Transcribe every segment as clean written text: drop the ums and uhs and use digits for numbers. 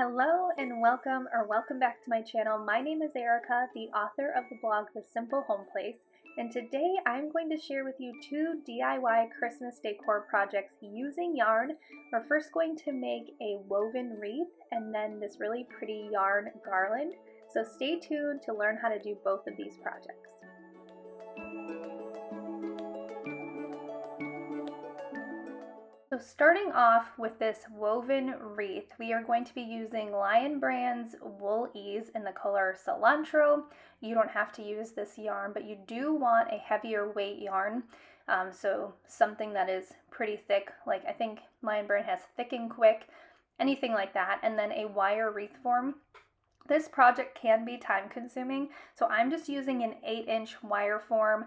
Hello and welcome back to my channel. My name is Erica, the author of the blog The Simple Home Place, and today I'm going to share with you two DIY Christmas decor projects using yarn. We're first going to make a woven wreath and then this really pretty yarn garland. So stay tuned to learn how to do both of these projects. So starting off with this woven wreath, we are going to be using Lion Brand's Wool Ease in the color Cilantro. You don't have to use this yarn, but you do want a heavier weight yarn. So something that is pretty thick, like I think Lion Brand has Thick and Quick, anything like that, and then a wire wreath form. This project can be time consuming, so I'm just using an 8-inch wire form.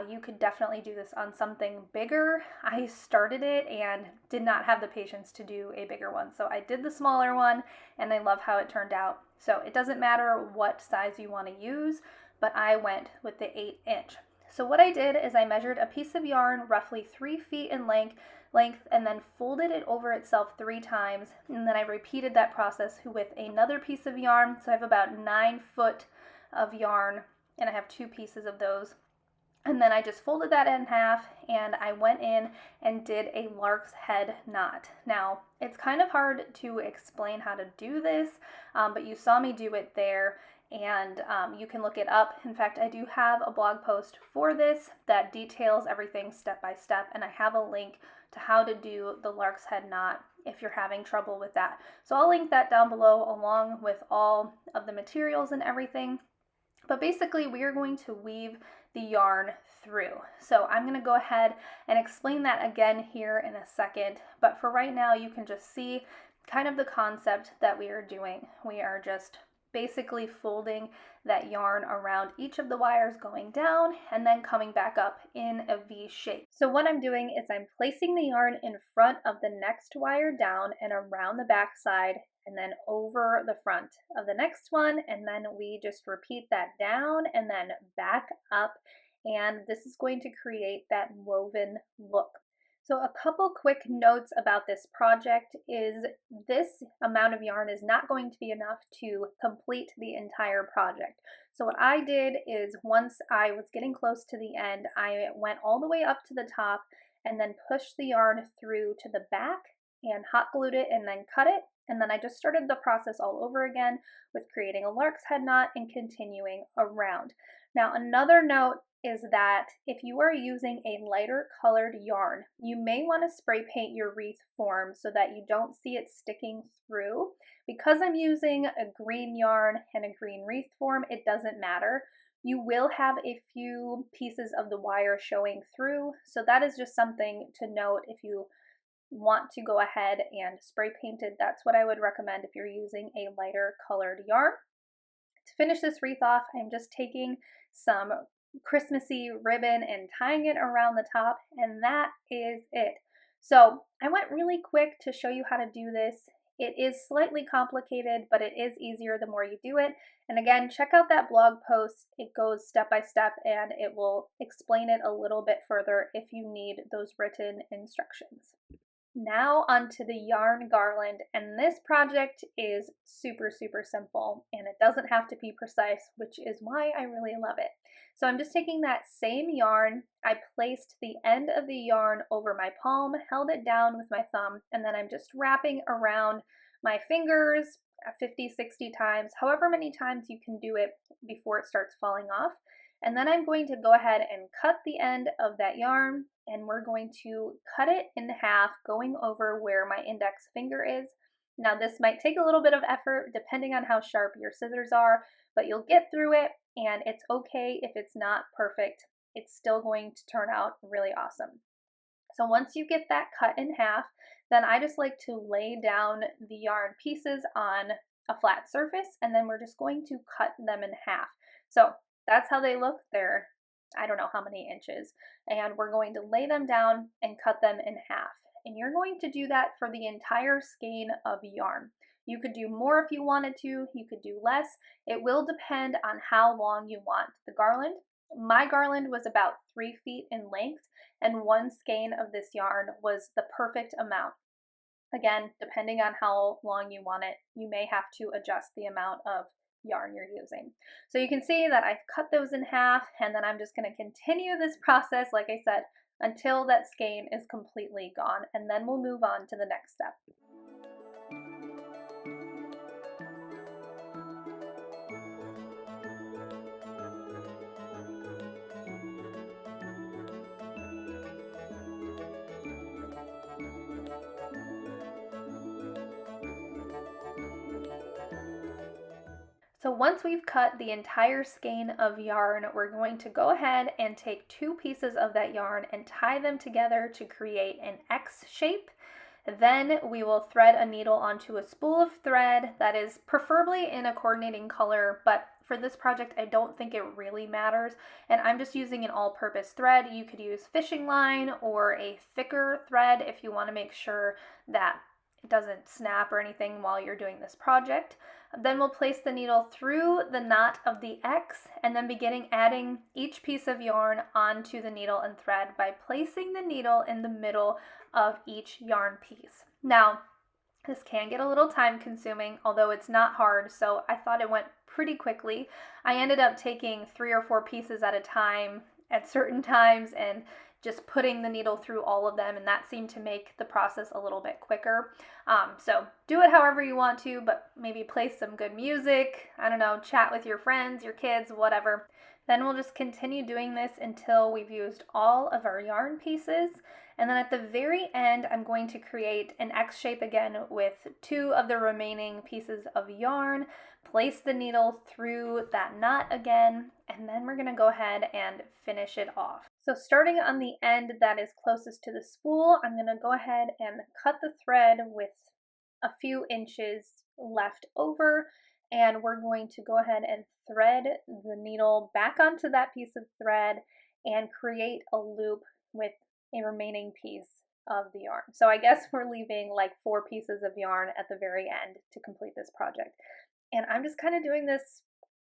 You could definitely do this on something bigger. I started it and did not have the patience to do a bigger one, so I did the smaller one and I love how it turned out. So it doesn't matter what size you want to use, but I went with the 8-inch. So what I did is I measured a piece of yarn roughly 3 feet in length and then folded it over itself 3 times, and then I repeated that process with another piece of yarn. So I have about 9 foot of yarn and I have 2 pieces of those, and then I just folded that in half and I went in and did a lark's head knot. Now it's kind of hard to explain how to do this, but you saw me do it there, and you can look it up. In fact, I do have a blog post for this that details everything step by step, and I have a link to how to do the lark's head knot if you're having trouble with that. So I'll link that down below along with all of the materials and everything. But basically we are going to weave the yarn through. So I'm going to go ahead and explain that again here in a second, but for right now you can just see kind of the concept that we are doing. We are just basically folding that yarn around each of the wires going down and then coming back up in a V shape. So what I'm doing is I'm placing the yarn in front of the next wire down and around the back side and then over the front of the next one, and then we just repeat that down and then back up, and this is going to create that woven look. So a couple quick notes about this project is this amount of yarn is not going to be enough to complete the entire project. So what I did is once I was getting close to the end, I went all the way up to the top and then pushed the yarn through to the back and hot glued it and then cut it. And then I just started the process all over again with creating a lark's head knot and continuing around. Now another note is that if you are using a lighter colored yarn, you may want to spray paint your wreath form so that you don't see it sticking through. Because I'm using a green yarn and a green wreath form, it doesn't matter. You will have a few pieces of the wire showing through, so that is just something to note. If you want to go ahead and spray paint it, that's what I would recommend if you're using a lighter colored yarn. To finish this wreath off, I'm just taking some Christmassy ribbon and tying it around the top, and that is it. So I went really quick to show you how to do this. It is slightly complicated, but it is easier the more you do it. And again, check out that blog post. It goes step by step and it will explain it a little bit further if you need those written instructions. Now onto the yarn garland, and this project is super simple and it doesn't have to be precise, which is why I really love it. So I'm just taking that same yarn, I placed the end of the yarn over my palm, held it down with my thumb, and then I'm just wrapping around my fingers 50-60 times, however many times you can do it before it starts falling off. And then I'm going to go ahead and cut the end of that yarn, and we're going to cut it in half going over where my index finger is. Now this might take a little bit of effort depending on how sharp your scissors are, but you'll get through it, and it's okay if it's not perfect. It's still going to turn out really awesome. So once you get that cut in half, then I just like to lay down the yarn pieces on a flat surface, and then we're just going to cut them in half. So that's how they look. They're, I don't know how many inches, and we're going to lay them down and cut them in half. And you're going to do that for the entire skein of yarn. You could do more if you wanted to, you could do less. It will depend on how long you want the garland. My garland was about 3 feet in length, and one skein of this yarn was the perfect amount. Again, depending on how long you want it, you may have to adjust the amount of yarn you're using. So you can see that I've cut those in half, and then I'm just going to continue this process, like I said, until that skein is completely gone, and then we'll move on to the next step. So once we've cut the entire skein of yarn, we're going to go ahead and take 2 pieces of that yarn and tie them together to create an X shape. Then we will thread a needle onto a spool of thread that is preferably in a coordinating color, but for this project I don't think it really matters, and I'm just using an all-purpose thread. You could use fishing line or a thicker thread if you want to make sure that it doesn't snap or anything while you're doing this project. Then we'll place the needle through the knot of the X and then beginning adding each piece of yarn onto the needle and thread by placing the needle in the middle of each yarn piece. Now, this can get a little time consuming, although it's not hard, so I thought it went pretty quickly. I ended up taking 3 or 4 pieces at a time at certain times and just putting the needle through all of them, and that seemed to make the process a little bit quicker. So do it however you want to, but maybe play some good music, I don't know, chat with your friends, your kids, whatever. Then we'll just continue doing this until we've used all of our yarn pieces. And then at the very end, I'm going to create an X shape again with 2 of the remaining pieces of yarn, place the needle through that knot again, and then we're going to go ahead and finish it off. So starting on the end that is closest to the spool, I'm going to go ahead and cut the thread with a few inches left over, and we're going to go ahead and thread the needle back onto that piece of thread and create a loop with a remaining piece of the yarn. So I guess we're leaving like 4 pieces of yarn at the very end to complete this project. And I'm just kind of doing this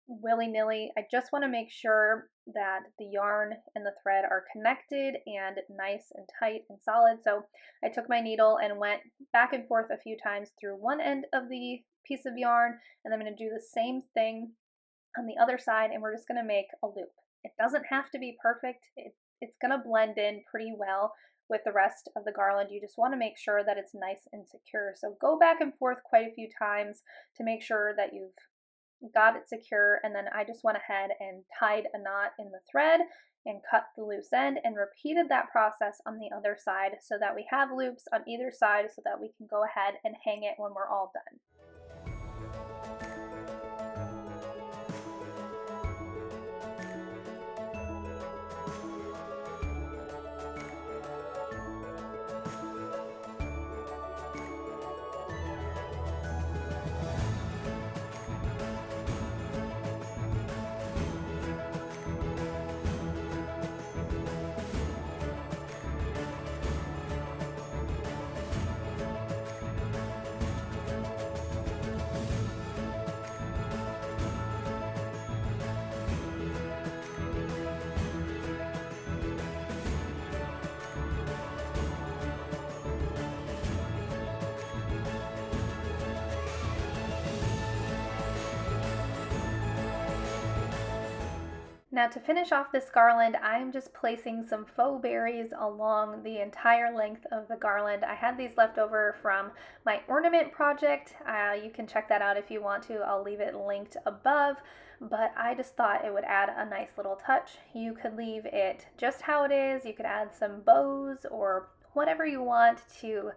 willy-nilly. I just want to make sure that the yarn and the thread are connected and nice and tight and solid. So I took my needle and went back and forth a few times through one end of the piece of yarn, and I'm going to do the same thing on the other side, and we're just going to make a loop. It doesn't have to be perfect. It's going to blend in pretty well with the rest of the garland. You just want to make sure that it's nice and secure. So go back and forth quite a few times to make sure that you've got it secure, and then I just went ahead and tied a knot in the thread and cut the loose end and repeated that process on the other side so that we have loops on either side so that we can go ahead and hang it when we're all done. Now to finish off this garland, I'm just placing some faux berries along the entire length of the garland. I had these left over from my ornament project. You can check that out if you want to. I'll leave it linked above, but I just thought it would add a nice little touch. You could leave it just how it is. You could add some bows or whatever you want to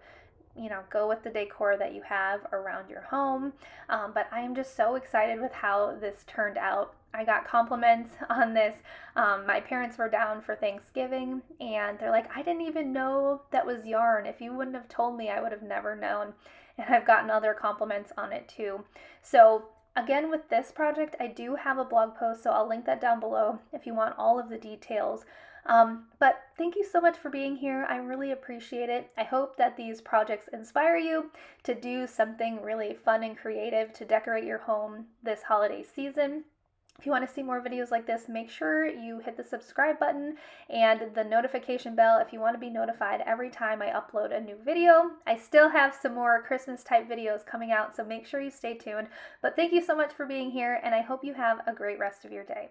go with the decor that you have around your home. But I am just so excited with how this turned out. I got compliments on this. My parents were down for Thanksgiving and they're like, I didn't even know that was yarn. If you wouldn't have told me, I would have never known. And I've gotten other compliments on it too. So again, with this project, I do have a blog post, so I'll link that down below if you want all of the details. But thank you so much for being here. I really appreciate it. I hope that these projects inspire you to do something really fun and creative to decorate your home this holiday season. If you want to see more videos like this, make sure you hit the subscribe button and the notification bell if you want to be notified every time I upload a new video. I still have some more Christmas type videos coming out, so make sure you stay tuned. But thank you so much for being here, and I hope you have a great rest of your day.